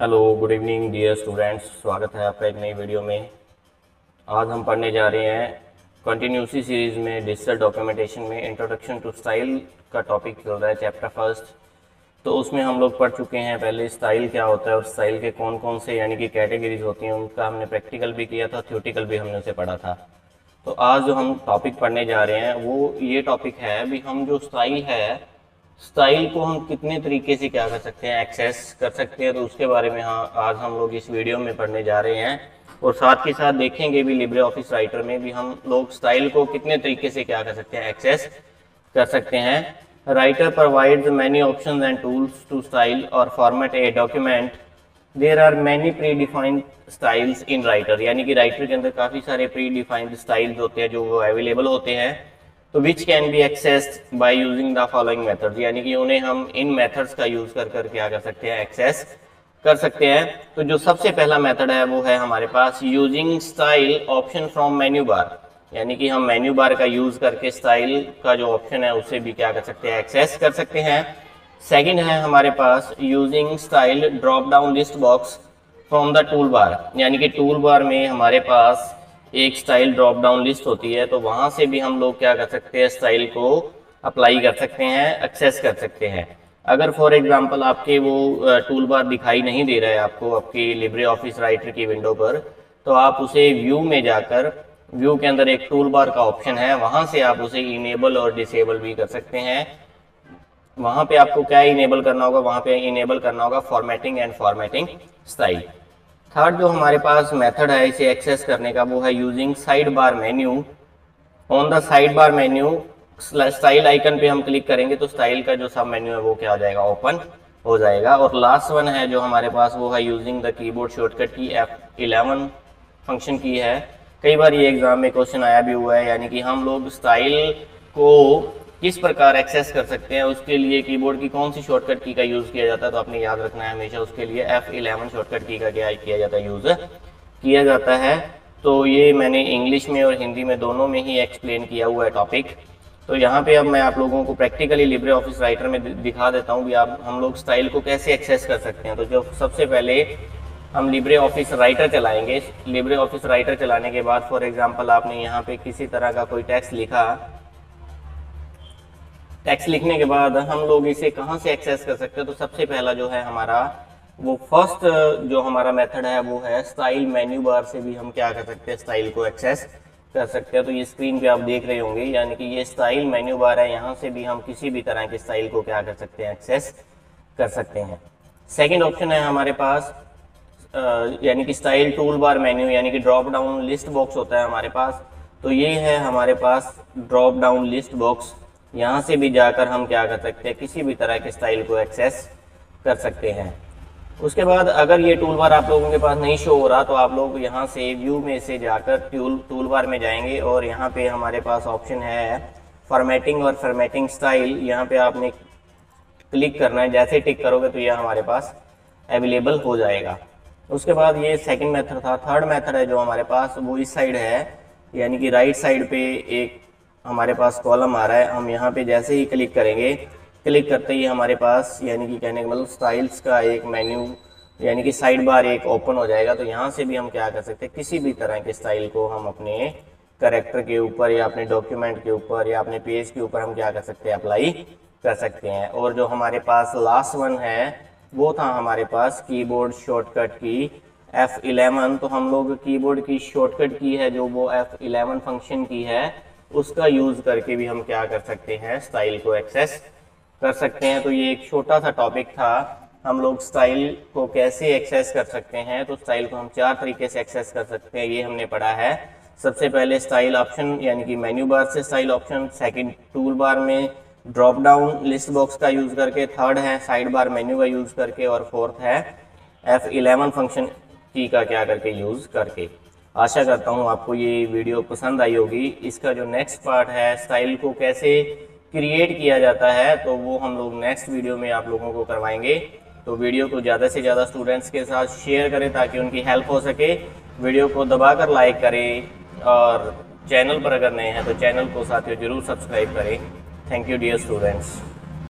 Hello, good evening dear students. स्वागत है आपका एक नई वीडियो में। आज हम पढ़ने जा रहे हैं कंटिन्यूसी सीरीज़ में डिजिटल डॉक्यूमेंटेशन में इंट्रोडक्शन टू स्टाइल का टॉपिक चल रहा है, चैप्टर फर्स्ट। तो उसमें हम लोग पढ़ चुके हैं पहले स्टाइल क्या होता है और स्टाइल के कौन कौन से यानी कि कैटेगरीज होती हैं, उनका हमने प्रैक्टिकल भी किया था, थ्योरेटिकल भी हमने उसे पढ़ा था। तो आज जो हम टॉपिक पढ़ने जा रहे हैं वो ये टॉपिक है भी हम जो स्टाइल है, स्टाइल को हम कितने तरीके से क्या कर सकते हैं, एक्सेस कर सकते हैं। तो उसके बारे में आज हम लोग इस वीडियो में पढ़ने जा रहे हैं और साथ ही साथ देखेंगे भी लिब्रे ऑफिस राइटर में भी हम लोग स्टाइल को कितने तरीके से क्या कर सकते हैं, एक्सेस कर सकते हैं। Writer provides many options and tools to style और format a document. There are many predefined styles in Writer, यानी कि राइटर के अंदर काफ़ी सारे प्री डिफाइंड स्टाइल्स होते हैं जो वो अवेलेबल होते हैं। तो which can be accessed by using the following methods, यानी कि उन्हें हम इन मेथड्स का यूज कर क्या कर सकते हैं, एक्सेस कर सकते हैं। तो जो सबसे पहला मेथड है वो है हमारे पास using style option from menu bar, यानी कि हम मेन्यू बार का यूज करके स्टाइल का जो ऑप्शन है उसे भी क्या कर सकते हैं, एक्सेस कर सकते हैं। सेकंड है हमारे पास using style drop down list box from the toolbar, यानी कि टूल बार में हमारे पास एक स्टाइल ड्रॉप डाउन लिस्ट होती है, तो वहां से भी हम लोग क्या कर सकते हैं, स्टाइल को अप्लाई कर सकते हैं, एक्सेस कर सकते हैं। अगर फॉर एग्जांपल आपके वो टूल बार दिखाई नहीं दे रहा है आपको आपकी लिब्रे ऑफिस राइटर की विंडो पर, तो आप उसे व्यू में जाकर व्यू के अंदर एक टूल बार का ऑप्शन है, वहां से आप उसे इनेबल और डिसेबल भी कर सकते हैं। वहां पे आपको क्या इनेबल करना होगा, वहां पे इनेबल करना होगा formatting and formatting style. Third जो हमारे पास मेथड है इसे एक्सेस करने का वो है using side bar menu. On the side bar menu style icon पे हम क्लिक करेंगे तो स्टाइल का जो सब मेन्यू है वो क्या हो जाएगा, ओपन हो जाएगा। और लास्ट वन है जो हमारे पास वो है यूजिंग द कीबोर्ड शॉर्टकट की F11 फंक्शन की है। कई बार ये एग्जाम में क्वेश्चन आया भी हुआ है, यानी कि हम लोग स्टाइल को किस प्रकार एक्सेस कर सकते हैं, उसके लिए कीबोर्ड की कौन सी शॉर्टकट की का यूज़ किया जाता है। तो आपने याद रखना है हमेशा उसके लिए F11 शॉर्टकट की का क्या किया जाता है, यूज़ किया जाता है। तो ये मैंने इंग्लिश में और हिंदी में दोनों में ही एक्सप्लेन किया हुआ है टॉपिक। तो यहाँ पे अब मैं आप लोगों को प्रैक्टिकली लिब्रे ऑफिस राइटर में दिखा देता हूँ भी आप हम लोग स्टाइल को कैसे एक्सेस कर सकते हैं। तो जो सबसे पहले हम लिब्रे ऑफिस राइटर चलाएंगे। लिब्रे ऑफिस राइटर चलाने के बाद फॉर एग्जांपल आपने यहाँ पे किसी तरह का कोई टेक्स्ट लिखा, टेक्स्ट लिखने के बाद हम लोग इसे कहाँ से एक्सेस कर सकते हैं। तो सबसे पहला जो है हमारा वो फर्स्ट जो हमारा मेथड है वो है स्टाइल मेन्यू बार से भी हम क्या कर सकते हैं, स्टाइल को एक्सेस कर सकते हैं। तो ये स्क्रीन पे आप देख रहे होंगे, यानी कि ये स्टाइल मेन्यू बार है, यहाँ से भी हम किसी भी तरह के स्टाइल को क्या कर सकते हैं, एक्सेस कर सकते हैं। सेकेंड ऑप्शन है हमारे पास यानी कि स्टाइल टूल बार मेन्यू, यानी कि ड्रॉप डाउन लिस्ट बॉक्स होता है हमारे पास। तो ये है हमारे पास ड्रॉप डाउन लिस्ट बॉक्स, यहाँ से भी जाकर हम क्या कर सकते हैं, किसी भी तरह के स्टाइल को एक्सेस कर सकते हैं। उसके बाद अगर ये टूल बार आप लोगों के पास नहीं शो हो रहा तो आप लोग यहाँ से व्यू में से जाकर टूल बार में जाएंगे और यहाँ पे हमारे पास ऑप्शन है फॉर्मेटिंग और फॉर्मेटिंग स्टाइल। यहाँ पे आपने क्लिक करना है, जैसे टिक करोगे तो यह हमारे पास अवेलेबल हो जाएगा। उसके बाद ये सेकंड मेथड था। थर्ड मेथड है जो हमारे पास वो इस साइड है, यानी कि राइट साइड पे एक हमारे पास कॉलम आ रहा है। हम यहाँ पे जैसे ही क्लिक करेंगे, क्लिक करते ही हमारे पास यानी कि कहने का मतलब स्टाइल्स का एक मेन्यू यानी कि साइड बार एक ओपन हो जाएगा। तो यहाँ से भी हम क्या कर सकते हैं, किसी भी तरह के स्टाइल को हम अपने कैरेक्टर के ऊपर या अपने डॉक्यूमेंट के ऊपर या अपने पेज के ऊपर हम क्या कर सकते हैं, अप्लाई कर सकते हैं। और जो हमारे पास लास्ट वन है वो था हमारे पास कीबोर्ड शॉर्टकट की F11। तो हम लोग कीबोर्ड की शॉर्टकट की है जो वो F11 फंक्शन की है, उसका यूज करके भी हम क्या कर सकते हैं, स्टाइल को एक्सेस कर सकते हैं। तो ये एक छोटा सा टॉपिक था, हम लोग स्टाइल को कैसे एक्सेस कर सकते हैं। तो स्टाइल को हम 4 तरीके से एक्सेस कर सकते हैं, ये हमने पढ़ा है। सबसे पहले स्टाइल ऑप्शन यानी कि मेन्यू बार से style option, second tool bar में ड्रॉप डाउन लिस्ट बॉक्स का यूज करके, थर्ड है साइड बार मेन्यू का यूज करके और फोर्थ है F11 फंक्शन की का क्या करके यूज करके। आशा करता हूँ आपको ये वीडियो पसंद आई होगी। इसका जो नेक्स्ट पार्ट है स्टाइल को कैसे क्रिएट किया जाता है तो वो हम लोग नेक्स्ट वीडियो में आप लोगों को करवाएंगे। तो वीडियो को ज़्यादा से ज़्यादा स्टूडेंट्स के साथ शेयर करें ताकि उनकी हेल्प हो सके। वीडियो को दबाकर लाइक करें और चैनल पर अगर नए हैं तो चैनल को साथियों जरूर सब्सक्राइब करें। Thank you dear students.